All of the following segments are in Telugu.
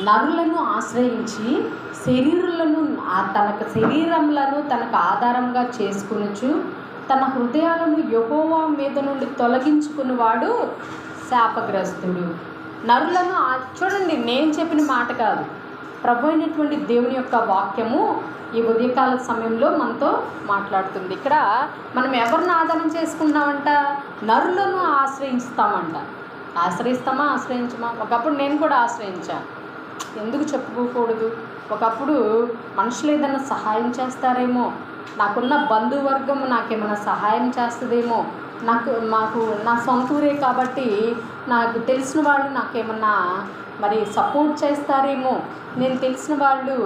నరులను ఆశ్రయించి తనకు శరీరములను తనకు ఆధారంగా చేసుకొనుచు తన హృదయాలను యెహోవా మీద నుండి తొలగించుకునేవాడు శాపగ్రస్తుడు. నరులను చూడండి, నేను చెప్పిన మాట కాదు, ప్రభు అయినటువంటి దేవుని యొక్క వాక్యము ఈ ఉదయకాల సమయంలో మనతో మాట్లాడుతుంది. ఇక్కడ మనం ఎవరిని ఆధారం చేసుకున్నామంట? నరులను ఆశ్రయిస్తామంట. ఆశ్రయించమా? ఒకప్పుడు నేను కూడా ఆశ్రయించాను. ఎందుకు చెప్పుకోకూడదు? ఒకప్పుడు మనుషులు ఏదైనా సహాయం చేస్తారేమో, నాకున్న బంధువర్గం నాకేమైనా సహాయం చేస్తుందేమో, మాకు నా సొంత ఊరే కాబట్టి నాకు తెలిసిన వాళ్ళు నాకేమన్నా మరి సపోర్ట్ చేస్తారేమో, నేను తెలిసిన వాళ్ళు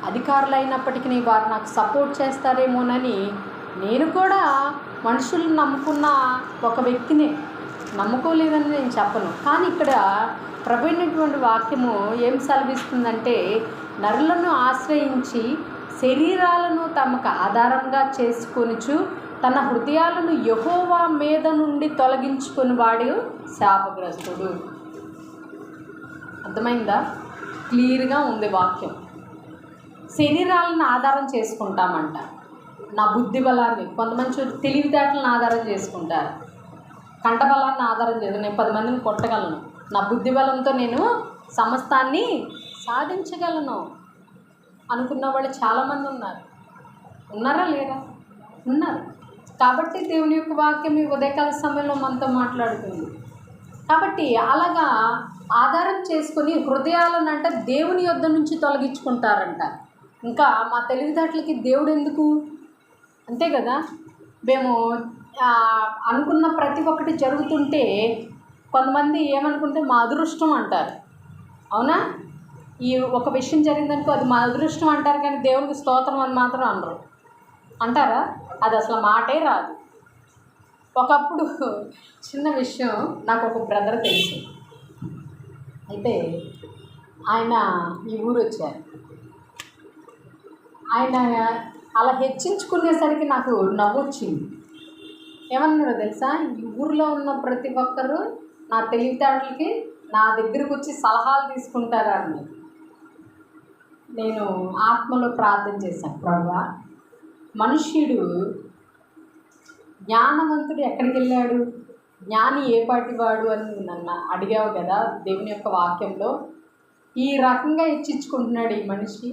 అధికారులు అయినప్పటికీ వారు నాకు సపోర్ట్ చేస్తారేమోనని నేను కూడా మనుషులను నమ్ముకున్న ఒక వ్యక్తినే. నమ్ముకోలేదని నేను చెప్పను, కానీ ఇక్కడ ప్రభు అయినటువంటి వాక్యము ఏం సెలవిస్తుందంటే, నరులను ఆశ్రయించి శరీరాలను తమకు ఆధారంగా చేసుకొనుచు తన హృదయాలను యెహోవా మీద నుండి తొలగించుకుని వాడు శాపగ్రస్తుడు. అర్థమైందా? క్లియర్గా ఉంది వాక్యం. శరీరాలను ఆధారం చేసుకుంటామంట. నా బుద్ధి బలాన్ని, కొంతమంది తెలివితేటలను ఆధారం చేసుకుంటారు. కంఠబలాన్ని ఆధారం చేసి నేను 10 మందిని కొట్టగలను, నా బుద్ధి బలంతో నేను సమస్తాన్ని సాధించగలను అనుకున్న వాళ్ళు చాలామంది ఉన్నారా లేరా? ఉన్నారు. కాబట్టి దేవుని యొక్క వాక్యం ఈ ఉదయకాల సమయంలో మనతో మాట్లాడుతుంది. కాబట్టి అలాగా ఆధారం చేసుకొని హృదయాలను అంట దేవుని యొద్ద నుంచి తొలగించుకుంటారంట. ఇంకా మా తెలివితేటలకి దేవుడు ఎందుకు? అంతే కదా. మేము అనుకున్న ప్రతి ఒక్కటి జరుగుతుంటే కొంతమంది ఏమనుకుంటే మా అదృష్టం అంటారు. అవునా? ఈ ఒక విషయం జరిగిందనుకో అది మా అదృష్టం అంటారు, కానీ దేవునికి స్తోత్రం అని మాత్రం అనరు. అంటారా? అది అసలు మాటే రాదు. ఒకప్పుడు చిన్న విషయం, నాకు ఒక బ్రదర్ తెలుసు. అయితే ఆయన ఈ ఊరు వచ్చారు. ఆయన అలా హెచ్చించుకునేసరికి నాకు నవ్వు వచ్చింది. ఏమన్నారో తెలుసా? ఈ ఊరిలో ఉన్న ప్రతి ఒక్కరు నా తెలివితేటలకి నా దగ్గరకు వచ్చి సలహాలు తీసుకుంటారని. నేను ఆత్మలో ప్రార్థన చేశాను, ప్రభువా, మనుష్యుడు జ్ఞానవంతుడు ఎక్కడికి వెళ్ళాడు, జ్ఞాని ఏ పాటివాడు అని నన్ను అడిగావు కదా దేవుని యొక్క వాక్యంలో. ఈ రకంగా హెచ్చించుకుంటున్నాడు ఈ మనిషి.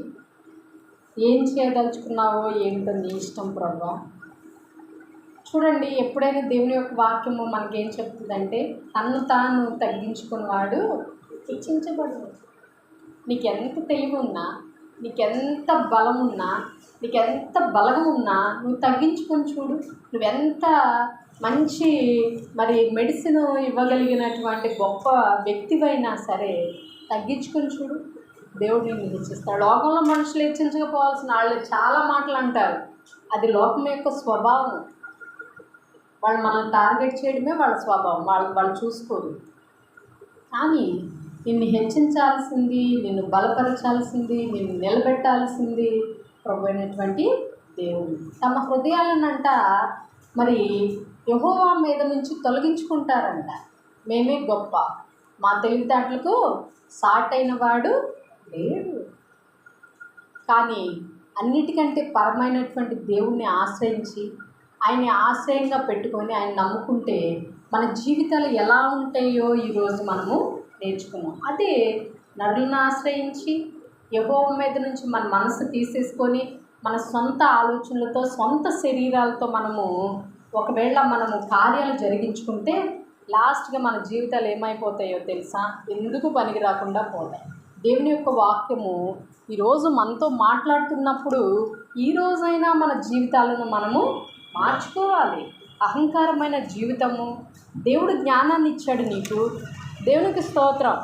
ఏం చేయదలుచుకున్నావో ఏమిటో నీ ఇష్టం ప్రభువా. చూడండి, ఎప్పుడైనా దేవుని యొక్క వాక్యము మనకేం చెప్తుందంటే, తన్ను తాను తగ్గించుకున్నవాడు హెచ్చించబడు. నీకెంత తెలివి ఉన్నా, నీకెంత బలం ఉన్నా, నీకెంత బలగం ఉన్నా నువ్వు తగ్గించుకొని చూడు. నువ్వెంత మంచి మరి మెడిసిన్ ఇవ్వగలిగినటువంటి గొప్ప వ్యక్తివైనా సరే తగ్గించుకొని చూడు, దేవుడు నిన్ను హెచ్చిస్తాడు. లోకంలో మనుషులు హెచ్చించకపోవాల్సిన వాళ్ళు చాలా మాటలు అంటారు. అది లోకం యొక్క స్వభావం. వాళ్ళు మనల్ని టార్గెట్ చేయడమే వాళ్ళ స్వభావం. వాళ్ళు చూసుకోరు. కానీ నిన్ను హెచ్చించాల్సింది, నిన్ను బలపరచాల్సింది, నిన్ను నిలబెట్టాల్సింది ప్రభు అయినటువంటి దేవుడు. తమ హృదయాలనంట మరి యెహోవా మీద నుంచి తొలగించుకుంటారంట. మేమే గొప్ప, మా తెలివితేటలకు సాటైన వాడు లేడు. కానీ అన్నిటికంటే పరమైనటువంటి దేవుణ్ణి ఆశ్రయించి ఆయన్ని ఆశ్రయంగా పెట్టుకొని ఆయన నమ్ముకుంటే మన జీవితాలు ఎలా ఉంటాయో ఈరోజు మనము నేర్చుకున్నాం. అదే నరులను ఆశ్రయించి యెహోవా మీద నుంచి మన మనసు తీసేసుకొని మన సొంత ఆలోచనలతో, సొంత శరీరాలతో ఒకవేళ మనము కార్యాలు జరిగించుకుంటే లాస్ట్గా మన జీవితాలు ఏమైపోతాయో తెలుసా? ఎందుకు పనికి రాకుండా పోతాయి. దేవుని యొక్క వాక్యము ఈరోజు మనతో మాట్లాడుతున్నప్పుడు ఈరోజైనా మన జీవితాలను మనము మార్చుకోవాలి. అహంకారమైన జీవితము, దేవుడు జ్ఞానాన్ని ఇచ్చాడు నీకు, దేవునికి స్తోత్రం.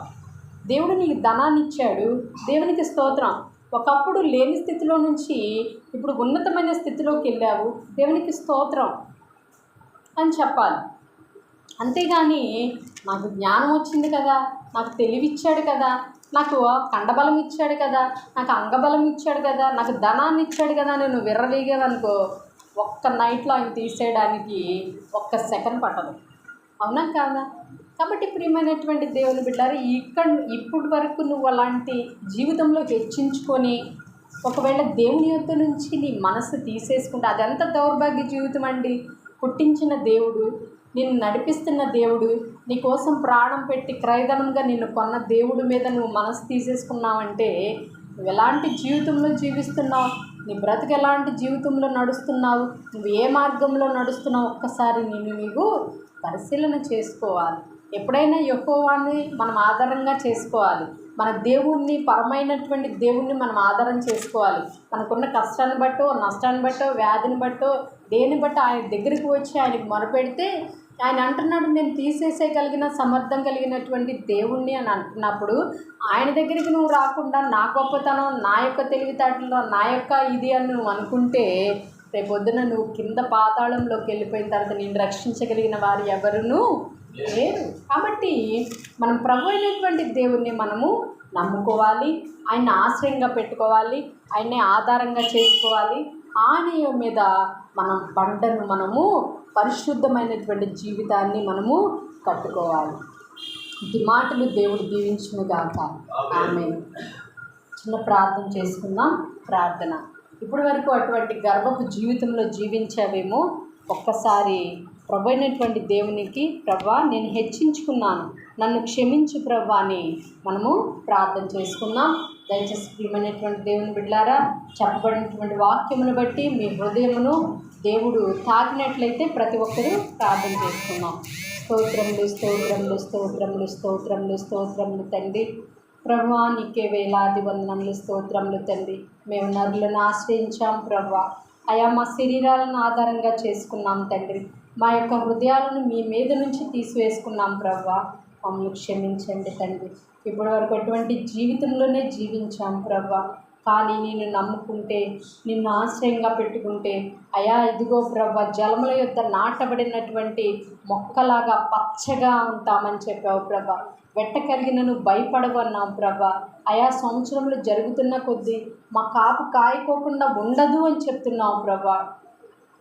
దేవుడు నీకు ధనాన్ని ఇచ్చాడు, దేవునికి స్తోత్రం. ఒకప్పుడు లేని స్థితిలో నుంచి ఇప్పుడు ఉన్నతమైన స్థితిలోకి వెళ్ళావు, దేవునికి స్తోత్రం అని చెప్పాలి. అంతేగాని నాకు జ్ఞానం వచ్చింది కదా, నాకు తెలివిచ్చాడు కదా, నాకు కండబలం ఇచ్చాడు కదా, నాకు అంగబలం ఇచ్చాడు కదా, నాకు ధనాన్ని ఇచ్చాడు కదా నేను విర్రవీగావనుకో, ఒక్క నైట్లో ఆయన తీసేయడానికి 1 సెకండ్ పట్టదు. అవునా కాదా? కాబట్టి ప్రియమైనటువంటి దేవుని బిడ్డారు, ఇప్పటి వరకు నువ్వు అలాంటి జీవితంలో హెచ్చించుకొని ఒకవేళ దేవుని యొద్ద నుంచి నీ మనసు తీసేసుకుంటే అదంతా దౌర్భాగ్య జీవితం అండి. పుట్టించిన దేవుడు, నిన్ను నడిపిస్తున్న దేవుడు, నీ కోసం ప్రాణం పెట్టి క్రయధనంగా నిన్ను కొన్న దేవుడి మీద నువ్వు మనసు తీసేసుకున్నావంటే నువ్వు ఎలాంటి జీవితంలో జీవిస్తున్నావు, నీ బ్రతుకు ఎలాంటి జీవితంలో నడుస్తున్నావు, నువ్వు ఏ మార్గంలో నడుస్తున్నావు, ఒక్కసారి నీవు పరిశీలన చేసుకోవాలి. ఎప్పుడైనా యెహోవాని మనం ఆధారంగా చేసుకోవాలి. మన దేవుణ్ణి, పరమైనటువంటి దేవుణ్ణి మనం ఆధారం చేసుకోవాలి. మనకున్న కష్టాన్ని బట్టో, నష్టాన్ని బట్టో, వ్యాధిని బట్టో, దేని బట్టో ఆయన దగ్గరికి వచ్చి ఆయనకు మొరపెడితే ఆయన అంటున్నాడు, నేను తీసేసేయగలిగిన సమర్థం కలిగినటువంటి దేవుణ్ణి అని అంటున్నప్పుడు ఆయన దగ్గరికి నువ్వు రాకుండా నా గొప్పతనం, నా యొక్క తెలివితేటలో, నా యొక్క ఇది అని నువ్వు అనుకుంటే రేపొద్దున నువ్వు కింద పాతాళంలోకి వెళ్ళిపోయిన తర్వాత నేను రక్షించగలిగిన వారు ఎవరునూ లేరు. కాబట్టి మనం ప్రభు అయినటువంటి దేవుణ్ణి మనము నమ్ముకోవాలి, ఆయన్ని ఆశ్రయంగా పెట్టుకోవాలి, ఆయన్ని ఆధారంగా చేసుకోవాలి. ఆయన మీద మనం బండను మనము పరిశుద్ధమైనటువంటి జీవితాన్ని మనము కట్టుకోవాలి. ఈ మాటలు దేవుడు దీవించునుగాక. ఆమేన్. చిన్న ప్రార్థన చేసుకుందాం. ప్రార్థన. ఇప్పటి వరకు అటువంటి గర్వపు జీవితంలో జీవించావేమో, ఒక్కసారి ప్రభు అయినటువంటి దేవునికి, ప్రభా నేను హెచ్చించుకున్నాను, నన్ను క్షమించు ప్రభా అని మనము ప్రార్థన చేసుకుందాం. దయచేసి ప్రియమైనటువంటి దేవుని బిడ్డలారా, చెప్పబడినటువంటి వాక్యమును బట్టి మీ హృదయమును దేవుడు తాకినట్లయితే ప్రతి ఒక్కరూ ప్రార్థన చేసుకుందాం. స్తోత్రములు, స్తోత్రములు, స్తోత్రములు, స్తోత్రములు, స్తోత్రములు తండ్రి. ప్రభువా నీకే వేలాది వందనములు, స్తోత్రములు తండ్రి. మేము నరులను ఆశ్రయించాం ప్రభువా, అయా మా శరీరాలను ఆధారంగా చేసుకున్నాం తండ్రి. మా యొక్క హృదయాలను మీ మీద నుంచి తీసివేసుకున్నాం ప్రభువా, మమ్మల్ని క్షమించండి తండ్రి. ఇప్పటి వరకు అటువంటి జీవితంలోనే జీవించాం ప్రభువా, కానీ నిన్ను నమ్ముకుంటే, నిన్ను ఆశ్రయంగా పెట్టుకుంటే అయా ఇదిగో ప్రభువా జలముల యొద్ద నాటబడినటువంటి మొక్కలాగా పచ్చగా ఉంటామని చెప్పావు ప్రభా. వెట్ట కలిగినను భయపడవన్నావు ప్రభా. అయా సంవత్సరంలో జరుగుతున్న కొద్దీ మా కాపు కాయకోకుండా ఉండదు అని చెప్తున్నావు ప్రభా.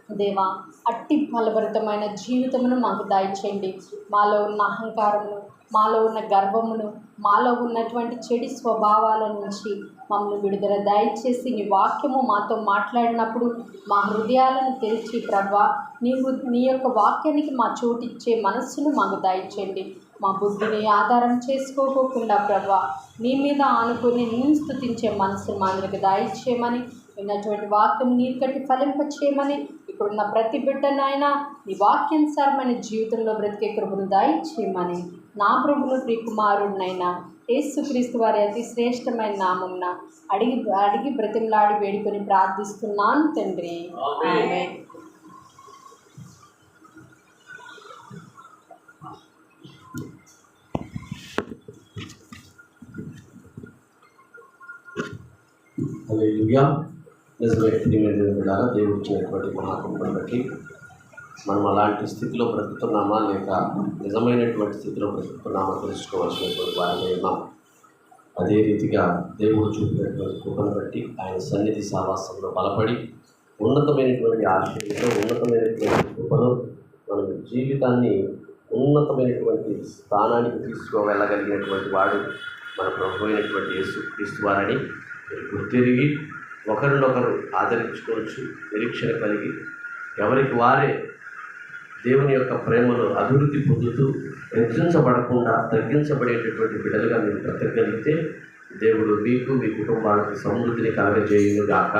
దేవా అట్టి ఫలభరితమైన జీవితమును మాకు దయచేయండి. మాలో ఉన్న అహంకారమును, మాలో ఉన్న గర్వమును, మాలో ఉన్నటువంటి చెడు స్వభావాల నుంచి మమ్మల్ని విడుదల దయచేసి నీ వాక్యము మాతో మాట్లాడినప్పుడు మా హృదయాలను తెరిచి ప్రభా నీ యొక్క వాక్యానికి మా చోటిచ్చే మనస్సును మాకు దయచేయండి. మా బుద్ధిని ఆధారం చేసుకోకుండా ప్రభా నీ మీద ఆనుకొని నిన్ను స్తుతించే మనస్సును మా అందరికి దయచేయమని, విన్నటువంటి వాక్యం నీరు కట్టి ఫలింపచేయమని, ఇప్పుడున్న ప్రతి బిడ్డనైనా నీ వాక్యానుసారమైన జీవితంలో బ్రతికే కృపను దయచేయమని నా ప్రభువును ప్రియకుమారుడినైనా యేసుక్రీస్తు వారి అతి శ్రేష్టమైన నామమున అడిగి బ్రతిమలాడి వేడుకొని ప్రార్థిస్తున్నాను తండ్రి. ఆమేన్. హల్లెలూయా. దేవుడు ఇచ్చినటువంటి మహాకృపను బట్టి మనం అలాంటి స్థితిలో బ్రతుకుతున్నామా లేక నిజమైనటువంటి స్థితిలో బ్రతుకుతున్నామా తెలుసుకోవాల్సినటువంటి వారిలో ఉన్నాం. అదే రీతిగా దేవుడు చూపినటువంటి కృపను బట్టి ఆయన సన్నిధి సావాసంలో బలపడి ఉన్నతమైనటువంటి ఆశయంతో, ఉన్నతమైనటువంటి కృపలో మన జీవితాన్ని ఉన్నతమైనటువంటి స్థానానికి తీసుకువెళ్ళగలిగినటువంటి వాడు మన ప్రభు అయినటువంటి యేసుక్రీస్తు వారని గుర్తిరిగి ఒకరినొకరు ఆదరించుకోవచ్చు. నిరీక్షణ కలిగి ఎవరికి వారే దేవుని యొక్క ప్రేమలో అభివృద్ధి పొందుతూ హెచ్చించబడకుండా తగ్గించబడేటటువంటి బిడ్డలుగా మీరు బ్రతకగలిగితే దేవుడు మీకు, మీ కుటుంబానికి సమృద్ధిని కలగజేయును గాక.